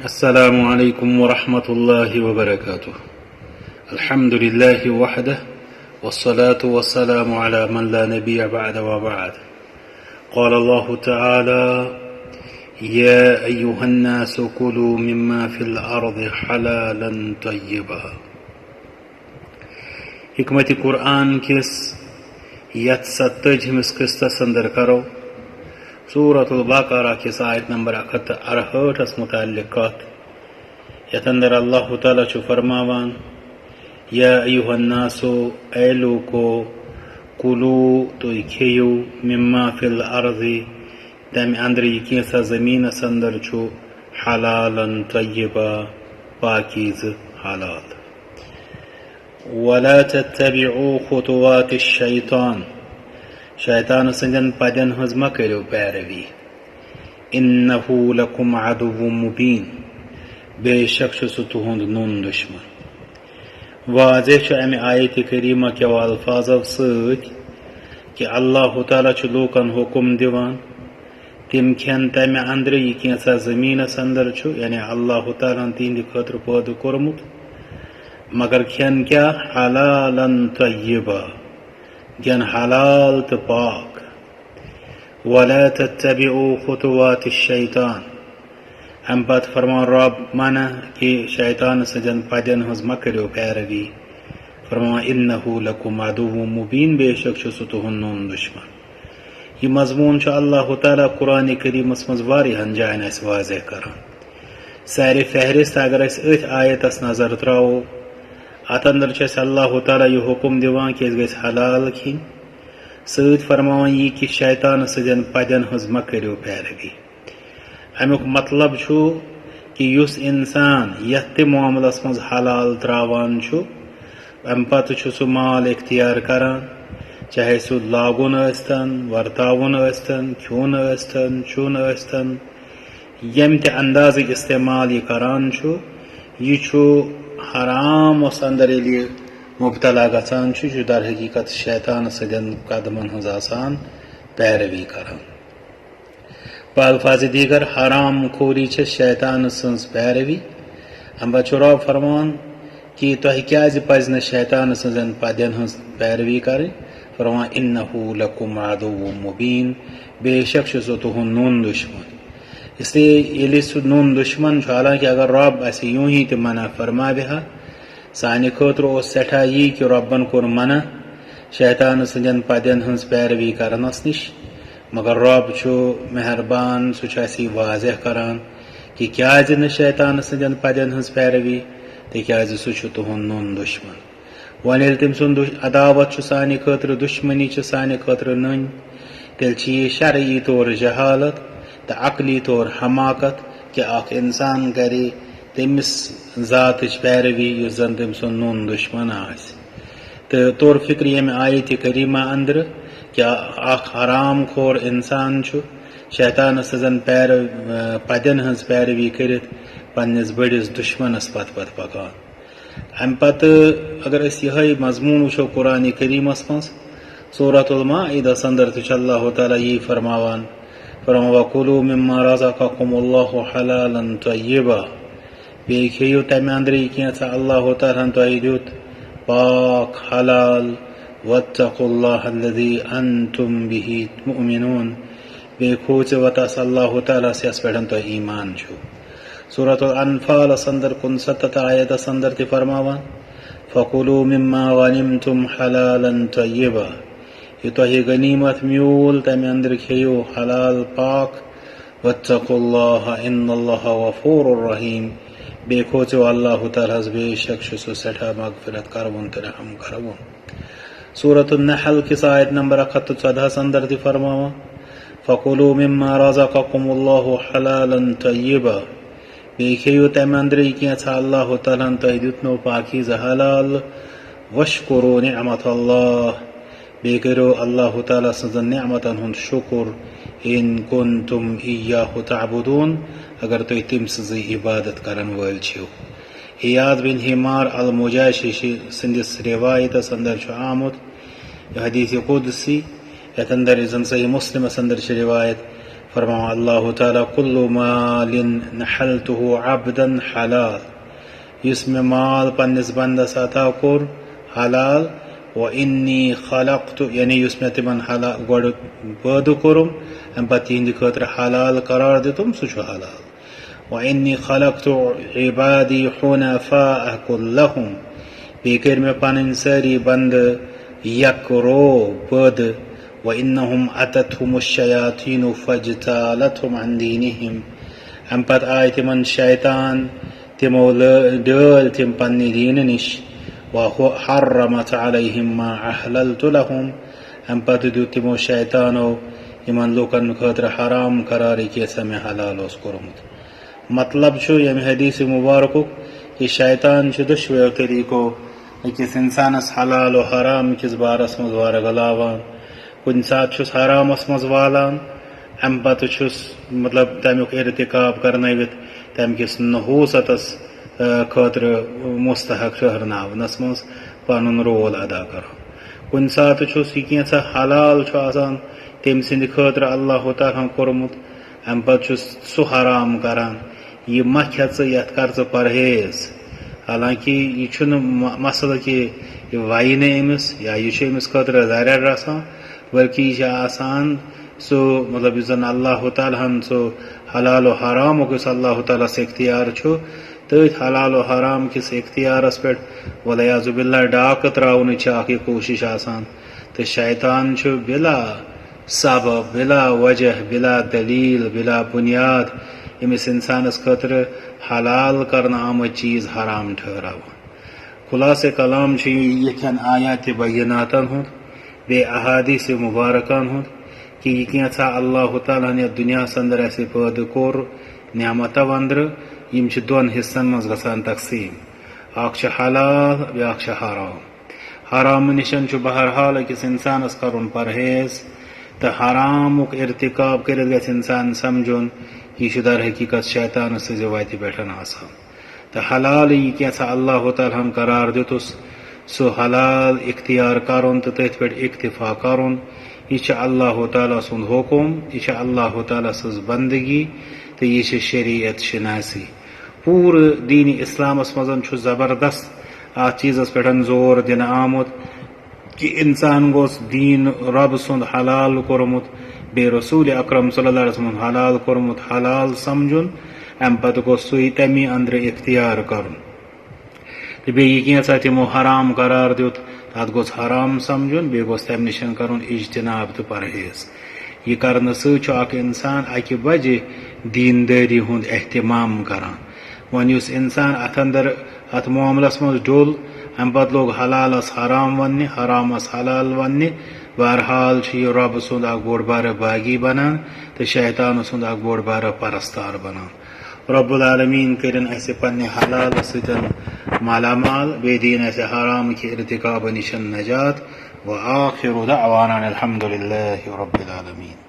السلام عليكم ورحمة الله وبركاته. الحمد لله وحده والصلاة والسلام على من لا نبي بعد وبعد. قال الله تعالى: يا أيها الناس كلوا مما في الأرض حلالا طيبا. حکمت قرآن کس یت 70 قسطس اندر کرو سورة البقرہ کس آیت نمبر 168 متعلق کت یت اندر اللہ تعالیٰ چھ فرماوان: یا ایوہ الناس اے لوکو کلو تو کھیو مما فی الارض تم اندر کینسا زمین اندر چھو حلالا طیبا پاکیز حلال. ولا تتبعوا خطوات الشیطان شیطان سندن پدن ہز مکرو پیروی. انہو لکم عدو مبین بے شک سہ تہند نون دشمن. واضح چھ امہ آیت کریمہ کے الفاظو ست کہ اللہ تعالیٰ چھ لوکن حکم دیوان تم کھین تمہ اندر یہ کینسا زمینس اندر چھ یعنی اللہ تعالیٰ تہندِ خاطر پٲدٕ کوٚرمُت مگر کھین کیا حلالا طیبا کھین حلال تو پاک. ولا تتبعوا خطوات الشیطان ام پت فرمان رب منع کہ شیطان سجن پدن ہز مکرو پیروی. فرمان انہو لکم عدو مبین بے شک چھ سہ تہند نون دشمن. یہ مضمون چھ اللہ تعالیٰ قرآن کریمس مز واریاہن جائن اس واضح کران. سارے فہرست اگر اس ات آیتس نظر تراو ات اندر چھ اللہ تعالیٰ یہ حکم دیوان کہ اس گژھِ حلال کھین ست فرمان یہ کہ شیطان سجن پدن ہز مکرو پیروی. امیک مطلب چھو کہ یس انسان یت تہ معاملس مز حلال تراوان چھو ام پتہ چھو سہ مال اختیار کران چاہے سہ لاگن ٲستن ورتاون ٲستن کھیون ٲستن چون ٲستن یم تہ انداز استعمال یہ کران چھو یہ چھو حرام اس اندر ییٚلہِ مبتلا گژھان چھُ چھُ در حقیقت شیطان سٕنٛدٮ۪ن قدمن ہٕنٛز آسان پیروی کران. بالفاظ دیگر حرام خوری چھ شیطان سٕنٛز پیروی. امہ چھُ رب فرمان کہ تۄہہِ کیازِ پزِ نہٕ شیطان سٕنٛزن پدٮ۪ن ہٕنٛز پیروی کرٕنۍ. فرمان انہو لکم عدو مبین بے شک چھُ سہ تہند نون دشمن. اس لیے ییٚلہِ سہ نون دشمن چھُ حالانکہ اگر رب اسہ یوں ہی تہ منع فرماوِ ہا سانہ خاطر اوس سٹھاہ یہ کہ ربن کوٚر منع شیطان سٕنٛدٮ۪ن پدٮ۪ن ہٕنٛز پیروی کرنس نش مگر رب چھُ مہربان سہ چھُ اسہ واضح کران کہ کیازِ نہٕ شیطان سٕنٛدٮ۪ن پدٮ۪ن ہٕنٛز پیروی تکیازِ سہ چھُ تہند نون دشمن. وۄنۍ ییٚلہِ تٔمۍ سُنٛد عداوت چھُ سانہ خاطرٕ دشمنی چھِ سانہ خاطرٕ نٔنۍ تیٚلہِ چھِ یہ شرعی طور جہالت تو عقلی طور حماقت کہ اخ انسان کرے تمس ذاتچ پیروی یس زن تم سن نون دشمن آس. تو طور فکر یم آیت کریمہ اندر کیا اخ حرام خور انسان چھُ شیطان سزن پدن ہز پیروی کرت پنس بڑس دشمنس پت پکان. ام پتہ اگر اس یہ مضمون وچھو قرآن کریمس مز سورۃ المائدہ اندر تہ اللہ تعالیٰ یہ فرماوان وَكُلُوا مِمَّا رَزَقَكُمُ اللَّهُ حَلَالًا طَيِّبًا بیٚیہِ کھیٚیِو تمہِ اندرٕے کینٛژھا اللہ تعالیٰ ہن تۄہہِ دیُت پاک حلال. وَاتَّقُوا اللَّهَ الَّذِي أَنتُم بِهِ مُؤْمِنُونَ بیٚیہِ کھوژِو تس اللہ تعالیٰ یس پٮ۪ٹھ تۄہہِ ایمان چھُ. سورۃ الانفال اندر 69 آیتس اندر تہِ فرماوان فَكُلُوا مِمَّا غَنِمْتُمْ حَلَالًا طَيِّبًا یہ تۄہہِ غنیمت میول تمہ اندر کھیٚیِو حلال پاک. وَاتَّقُوا اللَّهَ إِنَّ اللَّهَ غَفُورٌ رَحِيمٌ بیٚیہِ کھوژِو اللہ تعالیٰ ہس بے شک چھُ سُہ سٮ۪ٹھاہ مغفرت کرون تہٕ رحم کرون. سورۃ النحل کس آیت نمبر 114 اندر تہِ فرماوان فَكُلُوا مِمَّا رَزَقَكُمُ اللَّهُ حَلَالًا طَيِّبًا بیٚیہِ کھیٚیِو تمہ اندرٕے کینٛژھا اللہ تعالیٰ ہن تۄہہِ دیُتنو پاکیزہ حلال. وَاشْكُرُوا نِعْمَتَ اللَّهِ بیٚیہِ کٔرِو اللہ تعالیٰ سٕنٛزن نعمتن ہُنٛد شکر اِن كُنتُم إِيَّاهُ تَعْبُدُونَ اگر تُہۍ تٔمۍ سٕنٛزٕے عبادت کرن وٲلۍ چھِو. ایاد بن حمار المجاشی سندس روایتس اندر چھُ آمُت حدیث قدسی یتھ اندر زن صحیح مسلمس اندر چھ روایت فرمایا اللہ تعالیٰ کل مال نحلته عبدا حلال، یس میں مال پنس بندس عطا کور حلال، وانی خلقت یعنی یس میں تمن حلال گوڑ پٲدٕ کوٚرُم امہِ پتہٕ تِہنٛدِ خٲطرٕ حلال قرار دِتُم سُہ چھُ حلال۔ وانی خلقت عبادی حنفاء كلهم، بیٚیہِ کٔرۍ مےٚ پنٕنۍ سٲری بندٕ یک رو پٲدٕ، وانہم اتتهم الشیاطین فاجتالتهم عن دینہم، امہِ پتہٕ آیہِ تِمن شیطان تِمو ڈٲلۍ تِم پننہِ دیٖنہٕ نِش، وحرمت علیہم ما احللت لهم، امہِ پتہٕ دیُت تِمو شیطانو یمن لوٗکن خٲطرٕ حرام قرار یہِ کیٛاہ مےٚ حلال اوس کوٚرمُت۔ مطلب چھُ ییٚمہِ حدیث مبارکُک کہِ شیطان چھُ دۄشوٕیو طریٖقو أکِس اِنسانس حلال و حرام کِس بارس منٛز ورگلاوان۔ کُنہِ ساتہٕ چھُس حرامس منٛز والان، امہِ پتہٕ چھُس مطلب تمیُک ارتکاب کرنٲوِتھ تمہِ کِس نحوٗستس خٲطرٕ مستحق ٹھہرناونس منٛز پنُن رول ادا کران۔ کُنہِ ساتہٕ چھُس یہِ کینٛژھا حلال چھُ آسان تٔمۍ سٕنٛدِ خٲطرٕ اللہ تعالیٰ ہن کوٚرمُت، امہِ پتہٕ چھُس سُہ حرام کران، یہِ مہ کھےٚ ژٕ یتھ کر ژٕ پرہیز۔ حالانکہ یہِ چھُنہٕ مسلہٕ کہِ یہِ ویہِ نہٕ أمِس یا یہِ چھُ أمِس خٲطرٕ ضرر رسان، بلکہ یہِ چھِ آسان سُہ مطلب یُس زن اللہ تعالیٰ ہن سُہ حلال و حرامُک یُس اللہ تعالیٰ ہس اختیار چھُ، تٔتھۍ حلال و حرام کِس اختیارس پٮ۪ٹھ والعیاذ باللہ ڈاکہٕ تراونٕچ چھِ اکھ یہِ کوٗشش آسان، تہٕ شیطان چھُ بلا سبب بلا وجہ بلا دلیل بلا بنیاد أمِس اِنسانس خٲطرٕ حلال کرنہٕ آمٕتۍ چیٖز حرام ٹھہراوان۔ خُلاصے کلام چھُ یِتھٮ۪ن آیاتِ بیناتن ہُنٛد بیٚیہِ احادیث مبارکن ہُنٛد کہِ یہِ کینٛژھا اللہ تعالیٰ ہن یتھ دُنیاہس انٛدر اسہِ پٲدٕ کوٚر نعمتو انٛدرٕ، یِم چھِ دۄن حصن منٛز گژھان تقسیٖم، اکھ چھُ حلال بیٛاکھ چھُ حرام۔ حرامہٕ نِشن چھُ بہرحال أکِس اِنسانس کرُن پرہیز، تہٕ حرامُک ارتکاب کٔرِتھ گژھِ اِنسان سمجھُن یہِ چھُ در حقیٖقت شیطان سٕنٛزِ وتہِ پٮ۪ٹھ آسان، تہٕ حلال یہِ کینٛژھا اللہ تعالیٰ ہن قرار دِتُس سُہ حلال اختیار کرُن تہٕ تٔتھۍ پٮ۪ٹھ اکتفا کرُن، یہِ چھُ اللہ تعالیٰ سُنٛد حُکم، یہِ چھِ اللہ تعالیٰ سٕنٛز بندگی، تہٕ یہِ چھِ شریعت شناسی۔ پوٗرٕ دیٖنِ اسلامس منٛز چھُ زبردست اتھ چیٖزس پٮ۪ٹھ زور دِنہٕ آمُت کہ انسان گوٚژھ دیٖن رۄب سُنٛد حلال کوٚرمُت بیٚیہِ رسوٗلِ اکرم صلی اللہ علیہ وسلم حلال کوٚرمُت حلال سمجھُن، امہِ پتہٕ گوٚژھ سُے تمی انٛدرٕ اختیار کرُن، تہٕ بیٚیہِ یہِ کینٛژھا تِمو حرام قرار دیُت تتھ گوٚژھ حرام سمجھُن، بیٚیہِ گوٚژھ تمہِ نِش کرُن اجتناب تہٕ پرہیز۔ یہِ کرنہٕ سۭتۍ چھُ اکھ انسان اکہِ بجہِ دیندٲری ہُنٛد اہتمام کران۔ وۄنۍ یُس انسان اتھ معاملس منٛز ڈوٚل، امہِ پتہٕ لوگ حلالس حرام وننہِ حرامس حلال وننہِ، بہرحال چھُ یہِ رۄبہٕ سُنٛد اکھ بوٚڑ بارٕ باغی بنان تہٕ شیطان سُنٛد اکھ بوٚڑ بارٕ پرستار بنان۔ رب العالمیٖن کٔرِنۍ اسہِ پننہِ حلالہٕ سۭتۍ مالا مال، بیٚیہِ دِیِن اسہِ حرام کہِ ارتکاب نِش نجات، وآخر دعوانا الحمد للہ رب العالمین۔